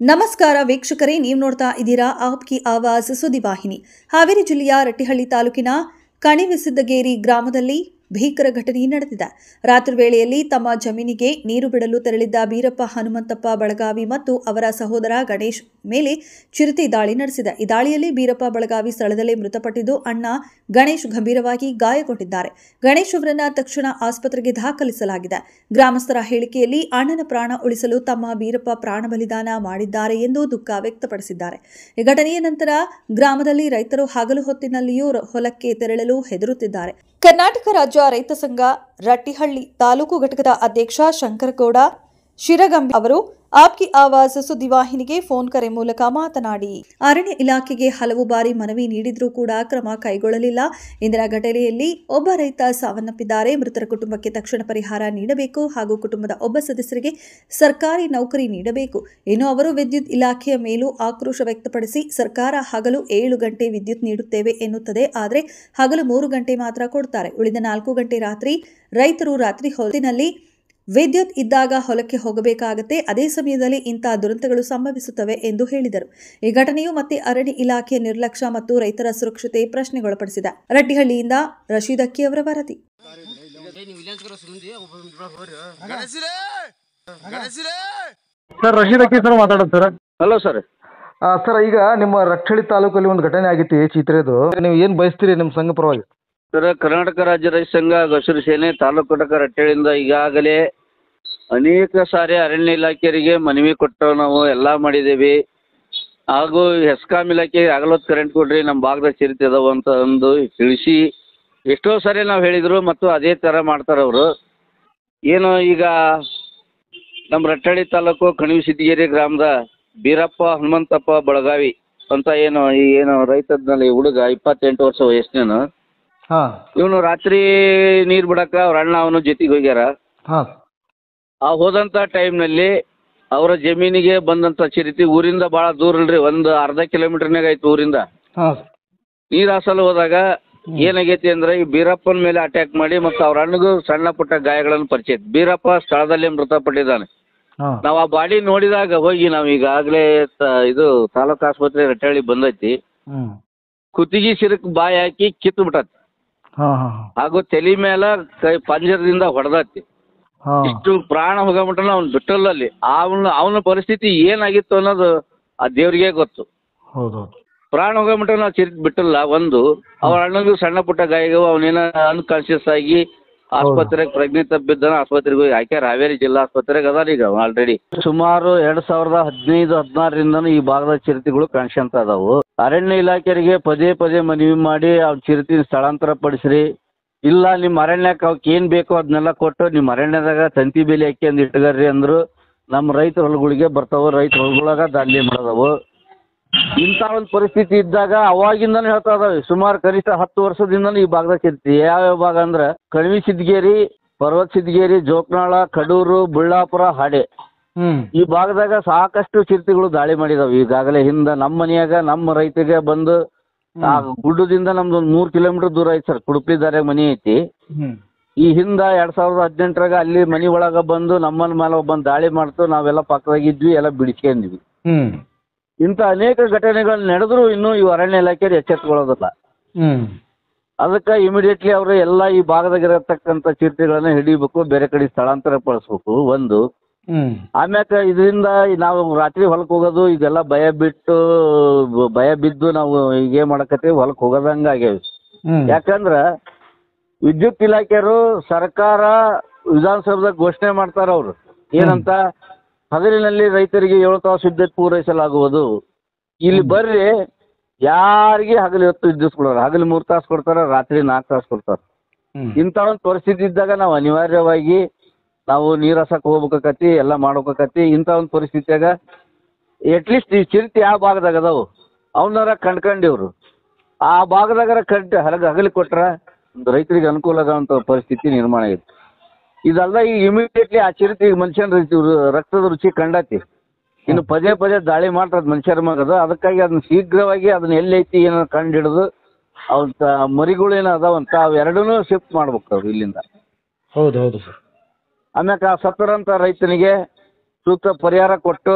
ನಮಸ್ಕಾರ ವೀಕ್ಷಕರೇ, ನೀವು ನೋಡ್ತಾ ಇದ್ದೀರಾ ಆಪ್ಕಿ ಆವಾಜ್ ಸುದ್ದಿವಾಹಿನಿ. ಹಾವೇರಿ ಜಿಲ್ಲೆಯ ರಟ್ಟಿಹಳ್ಳಿ ತಾಲೂಕಿನ ಕಣಿವಿಸಿದ್ದಗೇರಿ ಗ್ರಾಮದಲ್ಲಿ ಭೀಕರ ಘಟನೆ ನಡೆದಿದೆ. ರಾತ್ರಿ ವೇಳೆಯಲ್ಲಿ ತಮ್ಮ ಜಮೀನಿಗೆ ನೀರು ಬಿಡಲು ತೆರಳಿದ್ದ ಬೀರಪ್ಪ ಹನುಮಂತಪ್ಪ ಬಳಗಾವಿ ಮತ್ತು ಅವರ ಸಹೋದರ ಗಣೇಶ್ ಮೇಲೆ ಚಿರತೆ ದಾಳಿ ನಡೆಸಿದೆ. ಈ ದಾಳಿಯಲ್ಲಿ ಬೀರಪ್ಪ ಬಳಗಾವಿ ಸ್ಥಳದಲ್ಲೇ ಮೃತಪಟ್ಟಿದ್ದು, ಅಣ್ಣ ಗಣೇಶ್ ಗಂಭೀರವಾಗಿ ಗಾಯಗೊಂಡಿದ್ದಾರೆ. ಗಣೇಶ್ ಅವರನ್ನ ತಕ್ಷಣ ಆಸ್ಪತ್ರೆಗೆ ದಾಖಲಿಸಲಾಗಿದೆ. ಗ್ರಾಮಸ್ಥರ ಹೇಳಿಕೆಯಲ್ಲಿ ಅಣ್ಣನ ಪ್ರಾಣ ಉಳಿಸಲು ತಮ್ಮ ಬೀರಪ್ಪ ಪ್ರಾಣ ಬಲಿದಾನ ಮಾಡಿದ್ದಾರೆ ಎಂದು ದುಃಖ ವ್ಯಕ್ತಪಡಿಸಿದ್ದಾರೆ. ಈ ಘಟನೆಯ ನಂತರ ಗ್ರಾಮದಲ್ಲಿ ರೈತರು ಹಗಲು ಹೊತ್ತಿನಲ್ಲಿಯೂ ಹೊಲಕ್ಕೆ ತೆರಳಲು ಹೆದರುತ್ತಿದ್ದಾರೆ. ಕರ್ನಾಟಕ ರಾಜ್ಯ ರೈತ ಸಂಘ ರಟ್ಟಿಹಳ್ಳಿ ತಾಲೂಕು ಘಟಕದ ಅಧ್ಯಕ್ಷ ಶಂಕರಗೌಡ ಶಿರಗಂಬಿ ಅವರು ಆಪ್ಕಿ ಆವಾಜ್ ಸುದ್ದಿವಾಹಿನಿಗೆ ಫೋನ್ ಕರೆ ಮೂಲಕ ಮಾತನಾಡಿ, ಅರಣ್ಯ ಇಲಾಖೆಗೆ ಹಲವು ಬಾರಿ ಮನವಿ ನೀಡಿದ್ರೂ ಕೂಡ ಕ್ರಮ ಕೈಗೊಳ್ಳಲಿಲ್ಲ. ಇಂದಿನ ಘಟನೆಯಲ್ಲಿ ಒಬ್ಬ ರೈತ ಸಾವನ್ನಪ್ಪಿದ್ದಾರೆ. ಮೃತರ ಕುಟುಂಬಕ್ಕೆ ತಕ್ಷಣ ಪರಿಹಾರ ನೀಡಬೇಕು ಹಾಗೂ ಕುಟುಂಬದ ಒಬ್ಬ ಸದಸ್ಯರಿಗೆ ಸರ್ಕಾರಿ ನೌಕರಿ ನೀಡಬೇಕು. ಇನ್ನು ಅವರು ವಿದ್ಯುತ್ ಇಲಾಖೆಯ ಮೇಲೂ ಆಕ್ರೋಶ ವ್ಯಕ್ತಪಡಿಸಿ, ಸರ್ಕಾರ ಹಗಲು 7 ಗಂಟೆ ವಿದ್ಯುತ್ ನೀಡುತ್ತೇವೆ ಎನ್ನುತ್ತದೆ, ಆದರೆ ಹಗಲು 3 ಗಂಟೆ ಮಾತ್ರ ಕೊಡ್ತಾರೆ. ಉಳಿದ 4 ಗಂಟೆ ರಾತ್ರಿ ರೈತರು ರಾತ್ರಿ ಹೊತ್ತಿನಲ್ಲಿ ವಿದ್ಯುತ್ ಇದ್ದಾಗ ಹೊಲಕ್ಕೆ ಹೋಗಬೇಕಾಗುತ್ತೆ. ಅದೇ ಸಮಯದಲ್ಲಿ ಇಂತಹ ದುರಂತಗಳು ಸಂಭವಿಸುತ್ತವೆ ಎಂದು ಹೇಳಿದರು. ಈ ಘಟನೆಯು ಮತ್ತೆ ಅರಣ್ಯ ಇಲಾಖೆಯ ನಿರ್ಲಕ್ಷ್ಯ ಮತ್ತು ರೈತರ ಸುರಕ್ಷತೆ ಪ್ರಶ್ನೆಗೊಳಪಡಿಸಿದೆ. ರಟ್ಟಿಹಳ್ಳಿಯಿಂದ ರಶೀದ್ ಅಕ್ಕಿ ಅವರ ವರದಿ. ಸರ್, ರಶೀದ್ ಅಕ್ಕಿ ಸರ್ ಮಾತಾಡೋದು ಸರ್. Hello sir. ಸರ್, ಈಗ ನಿಮ್ಮ ರಟ್ಟಹಳ್ಳಿ ತಾಲೂಕಲ್ಲಿ ಒಂದು ಘಟನೆ ಆಗಿತ್ತು ಚಿತ್ರೆದು. ನೀವು ಏನು ಬಯಸ್ತೀರಿ ನಿಮ್ಮ ಸಂಘ ಪರವಾಗಿ? ಸರ್, ಕರ್ನಾಟಕ ರಾಜ್ಯ ರೈತ ಸಂಘ ಹಸಿರು ಸೇನೆ ತಾಲೂಕು ಘಟಕ ರಟ್ಟಹಳ್ಳಿಯಿಂದ ಈಗಾಗಲೇ ಅನೇಕ ಸಾರಿ ಅರಣ್ಯ ಇಲಾಖೆಯವರಿಗೆ ಮನವಿ ಕೊಟ್ಟು ನಾವು ಎಲ್ಲ ಮಾಡಿದ್ದೇವೆ. ಹಾಗೂ ಹೆಸ್ಕಾಂ ಇಲಾಖೆ ಹಗಲೊತ್ತು ಕರೆಂಟ್ ಕೊಡ್ರಿ, ನಮ್ಮ ಭಾಗದ ಚಿರತೆ ಅದಾವ ಅಂತ ಒಂದು ತಿಳಿಸಿ ಎಷ್ಟೋ ಸಾರಿ ನಾವು ಹೇಳಿದರು ಮತ್ತು ಅದೇ ಥರ ಮಾಡ್ತಾರೆ ಅವರು. ಏನು ಈಗ ನಮ್ಮ ರಟ್ಟಹಳ್ಳಿ ತಾಲೂಕು ಕಣಿವಿಸಿದ್ದಗೇರಿ ಗ್ರಾಮದ ಬೀರಪ್ಪ ಹನುಮಂತಪ್ಪ ಬಳಗಾವಿ ಅಂತ ಏನು ರೈತದ್ನಲ್ಲಿ ಹುಡುಗ 28 ವರ್ಷ ವಯಸ್ಸಿನ ಇವನು ರಾತ್ರಿ ನೀರು ಬಿಡಕ್ಕೆ ಅವ್ರ ಅಣ್ಣ ಅವನು ಜೊತೆಗೆ ಹೋಗ್ಯಾರ. ಆ ಹೋದಂಥ ಟೈಮ್ನಲ್ಲಿ ಅವರ ಜಮೀನಿಗೆ ಬಂದಂಥ ಚಿರತೆ ಊರಿಂದ ಭಾಳ ದೂರ ಇಲ್ರಿ, ಒಂದು ಅರ್ಧ ಕಿಲೋಮೀಟರ್ನಾಗ ಐತೆ ಊರಿಂದ. ನೀರು ಹಾಸಲು ಹೋದಾಗ ಏನಾಗೈತಿ ಅಂದ್ರೆ ಈ ಬೀರಪ್ಪನ ಮೇಲೆ ಅಟ್ಯಾಕ್ ಮಾಡಿ ಮತ್ತು ಅವ್ರ ಅಣ್ಣಗೂ ಸಣ್ಣ ಪುಟ್ಟ ಗಾಯಗಳನ್ನು ಪರಿಚಯ. ಬೀರಪ್ಪ ಸ್ಥಳದಲ್ಲೇ ಮೃತಪಟ್ಟಿದ್ದಾನೆ. ನಾವು ಆ ಬಾಡಿ ನೋಡಿದಾಗ ಹೋಗಿ ನಾವು ಈಗಾಗಲೇ ಇದು ತಾಲೂಕು ಆಸ್ಪತ್ರೆ ರಟ್ಟಹಳ್ಳಿ ಬಂದೈತಿ. ಕುತ್ತಿಗೆ ಸಿರಕ್ ಬಾಯಿ ಹಾಕಿ ಕಿತ್ತು ಬಿಟ್ಟತಿ ಹಾಗೂ ತಲೆ ಮೇಲೆ ಪಂಜರದಿಂದ ಹೊಡೆದತಿ. ಇಷ್ಟು ಪ್ರಾಣ ಹೋಗಮಟನ ಅವ್ನು ಬಿಟ್ಟಲ್ಲ ಅಲ್ಲಿ. ಅವನ ಪರಿಸ್ಥಿತಿ ಏನಾಗಿತ್ತು ಅನ್ನೋದು ಆ ದೇವ್ರಿಗೆ ಗೊತ್ತು. ಪ್ರಾಣ ಹೋಗಮಟ ನಾವು ಚಿರಿತ್ ಬಿಟ್ಟಲ್ಲ. ಒಂದು ಅವ್ರ ಅಣ್ಣಗೂ ಸಣ್ಣ ಪುಟ್ಟ ಗಾಯಗಳು, ಅವನೇನ ಅನ್ಕಾನ್ಶಿಯಸ್ ಆಗಿ ಆಸ್ಪತ್ರೆಗೆ ಪ್ರಜ್ಞೆ ತಪ್ಪಿದ್ದಾನೆ. ಆಸ್ಪತ್ರೆಗೆ ಹೋಗಿ ಹಾಕ್ಯಾರ. ಹಾವೇರಿ ಜಿಲ್ಲಾ ಆಸ್ಪತ್ರೆಗೆ ಅದಾರ ಈಗ ಆಲ್ರೆಡಿ. ಸುಮಾರು 2015-16ರಿಂದನೂ ಈ ಭಾಗದ ಚಿರತೆಗಳು ಕಾಣಿಸ್ಕೊಂತ ಅದಾವು. ಅರಣ್ಯ ಇಲಾಖೆಯವರಿಗೆ ಪದೇ ಪದೇ ಮನವಿ ಮಾಡಿ ಅವ್ರ ಚಿರತೆ ಸ್ಥಳಾಂತರ ಪಡಿಸ್ರಿ, ಇಲ್ಲ ನಿಮ್ಮ ಅರಣ್ಯಕ್ಕೆ ಅವಕ್ಕೆ ಏನು ಬೇಕೋ ಅದನ್ನೆಲ್ಲ ಕೊಟ್ಟು ನಿಮ್ಮ ಅರಣ್ಯದಾಗ ತಂತಿ ಬೇಲಿ ಹಾಕಿ ಇಟ್ಕರ್ರಿ ಅಂದರು. ನಮ್ಮ ರೈತ ಹೊಲಗಳಿಗೆ ಬರ್ತಾವೆ, ರೈತ ಹೊಲಗಳಾಗ ದಾಂಧಲೆ ಮಾಡೋದವು. ಇಂಥ ಒಂದು ಪರಿಸ್ಥಿತಿ ಇದ್ದಾಗ ಅವಾಗಿಂದನೂ ಹೇಳ್ತಾ ಇದಾವೆ. ಸುಮಾರು ಕನಿಷ್ಠ 10 ವರ್ಷದಿಂದನೂ ಈ ಭಾಗದಾಗ ಚಿರತೆ. ಯಾವ್ಯಾವ ಭಾಗ ಅಂದ್ರೆ ಕಣಿವಿಸಿದ್ದಗೇರಿ, ಪರ್ವತಸಿದ್ದಗೇರಿ, ಜೋಕನಾಳ, ಕಡೂರು, ಬುಳ್ಳಾಪುರ, ಹಾಡೆ ಈ ಭಾಗದಾಗ ಸಾಕಷ್ಟು ಚಿರತೆಗಳು ದಾಳಿ ಮಾಡಿದಾವೆ ಈಗಾಗಲೇ. ಹಿಂದೆ ನಮ್ಮ ಮನೆಯಾಗ ನಮ್ಮ ರೈತಗೆ ಬಂದು ಆ ಗುಡ್ಡದಿಂದ ನಮ್ದು ಒಂದು 3 ಕಿಲೋಮೀಟರ್ ದೂರ ಐತಿ ಸರ್, ಕುಡುಪಿ ದಾರ್ಯಾಗ ಮನೆ ಐತಿ. ಈ ಹಿಂದೆ 2018ರಾಗ ಅಲ್ಲಿ ಮನೆ ಒಳಗೆ ಬಂದು ನಮ್ಮನ ಮೇಲೆ ಬಂದು ದಾಳಿ ಮಾಡ್ತು. ನಾವೆಲ್ಲ ಪಕ್ಕದಾಗಿದ್ವಿ, ಎಲ್ಲ ಬಿಡಿಸ್ಕೊಂಡಿದ್ವಿ. ಇಂಥ ಅನೇಕ ಘಟನೆಗಳು ನಡೆದ್ರು ಇನ್ನೂ ಇವು ಅರಣ್ಯ ಇಲಾಖೆಯವ್ರು ಎಚ್ಚೆತ್ಕೊಳ್ಳೋದಿಲ್ಲ. ಅದಕ್ಕೆ ಇಮಿಡಿಯೇಟ್ಲಿ ಅವರು ಎಲ್ಲ ಈ ಭಾಗದಾಗಿರತಕ್ಕಂಥ ಚಿರತೆಗಳನ್ನ ಹಿಡಿಬೇಕು, ಬೇರೆ ಕಡೆ ಸ್ಥಳಾಂತರ ಪಡಿಸ್ಬೇಕು ಒಂದು. ಆಮ್ಯಾಕ ಇದರಿಂದ ನಾವು ರಾತ್ರಿ ಹೊಲಕ್ಕೆ ಹೋಗೋದು ಇದೆಲ್ಲ ಭಯ ಬಿದ್ದು ನಾವು ಈಗ ಏನ್ ಮಾಡಕತ್ತೀವಿ, ಹೊಲಕ್ಕೆ ಹೋಗೋದಂಗ ಆಗ್ಯಾವ. ಯಾಕಂದ್ರ ವಿದ್ಯುತ್ ಇಲಾಖೆಯವರು ಸರ್ಕಾರ ವಿಧಾನಸೌಧದಾಗ ಘೋಷಣೆ ಮಾಡ್ತಾರ. ಅವರು ಏನಂತ, ಹಗಲಿನಲ್ಲಿ ರೈತರಿಗೆ 7 ತಾಸು ವಿದ್ಯುತ್ ಪೂರೈಸಲಾಗುವುದು. ಇಲ್ಲಿ ಬರ್ರಿ, ಯಾರಿಗೆ ಹಗಲು ಹೊತ್ತು ವಿದ್ಯುತ್ ಕೊಡೋರು, ಹಗಲು 3 ತಾಸು ಕೊಡ್ತಾರ, ರಾತ್ರಿ 4 ತಾಸು ಕೊಡ್ತಾರ. ಇಂಥ ಒಂದು ಪರಿಸ್ಥಿತಿ ಇದ್ದಾಗ ನಾವು ಅನಿವಾರ್ಯವಾಗಿ ನಾವು ನೀರು ಹಸಕ್ಕೆ ಹೋಗ್ಬೇಕಾಕತಿ, ಎಲ್ಲ ಮಾಡ್ಬೇಕಾಕತಿ. ಇಂಥ ಒಂದು ಪರಿಸ್ಥಿತಿಯಾಗ ಅಟ್ಲೀಸ್ಟ್ ಈ ಚಿರತೆ ಯಾವ ಭಾಗದಾಗ ಅದಾವು ಅವನಾರ ಕಂಡ್ಕೊಂಡಿವ್ರು. ಆ ಭಾಗದಾಗಾರ ಹಗಲಿಗೆ ಕೊಟ್ರ ರೈತರಿಗೆ ಅನುಕೂಲ ಆಗೋಂಥ ಪರಿಸ್ಥಿತಿ ನಿರ್ಮಾಣ ಆಗೈತಿ. ಇದೆಲ್ಲ ಈಗ ಇಮಿಡಿಯೇಟ್ಲಿ ಆ ಚಿರತೆ ಈಗ ಮನುಷ್ಯನ ರಕ್ತದ ರುಚಿ ಕಂಡತಿ. ಇನ್ನು ಪದೇ ಪದೇ ದಾಳಿ ಮಾಡ್ತದ ಮನುಷ್ಯರ ಮಗದು. ಅದಕ್ಕಾಗಿ ಅದನ್ನ ಶೀಘ್ರವಾಗಿ ಅದನ್ನ ಎಲ್ಲೈತಿ ಏನೋ ಕಂಡು ಹಿಡಿದು ಅವ್ರ ಮರಿಗಳೇನೋ ಅದಾವಂತ ಅವೆರಡೂ ಶಿಫ್ಟ್ ಮಾಡ್ಬೇಕು ಅವ್ರು ಇಲ್ಲಿಂದ. ಹೌದು ಸರ್. ಆಮ್ಯಾಕ ಆ ಸತ್ತರಂಥ ರೈತನಿಗೆ ಸೂಕ್ತ ಪರಿಹಾರ ಕೊಟ್ಟು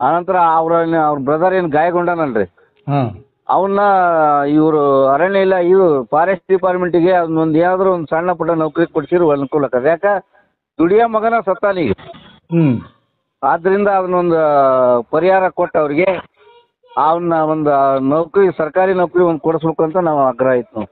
ಆನಂತರ ಅವ್ರ ಬ್ರದರ್ ಏನು ಗಾಯಗೊಂಡನಲ್ರಿ, ಹಾಂ ಅವನ್ನ ಇವರು ಅರಣ್ಯ ಇಲ್ಲ ಇದು ಫಾರೆಸ್ಟ್ ಡಿಪಾರ್ಟ್ಮೆಂಟಿಗೆ ಅದನ್ನೊಂದು ಏನಾದರೂ ಒಂದು ಸಣ್ಣ ಪುಟ್ಟ ನೌಕರಿ ಕೊಡ್ಸಿರೋ ಅನುಕೂಲ ಆಕದ. ಯಾಕೆ ದುಡಿಯೋ ಮಗನ ಸತ್ತಾನೀಗ, ಹ್ಞೂ ಆದ್ದರಿಂದ ಅದನ್ನೊಂದು ಪರಿಹಾರ ಕೊಟ್ಟು ಅವ್ರಿಗೆ ಅವನ್ನ ಒಂದು ನೌಕರಿ ಸರ್ಕಾರಿ ನೌಕರಿ ಒಂದು ಕೊಡಿಸ್ಬೇಕು ಅಂತ ನಾವು ಆಗ್ರಹ ಇತ್ತು.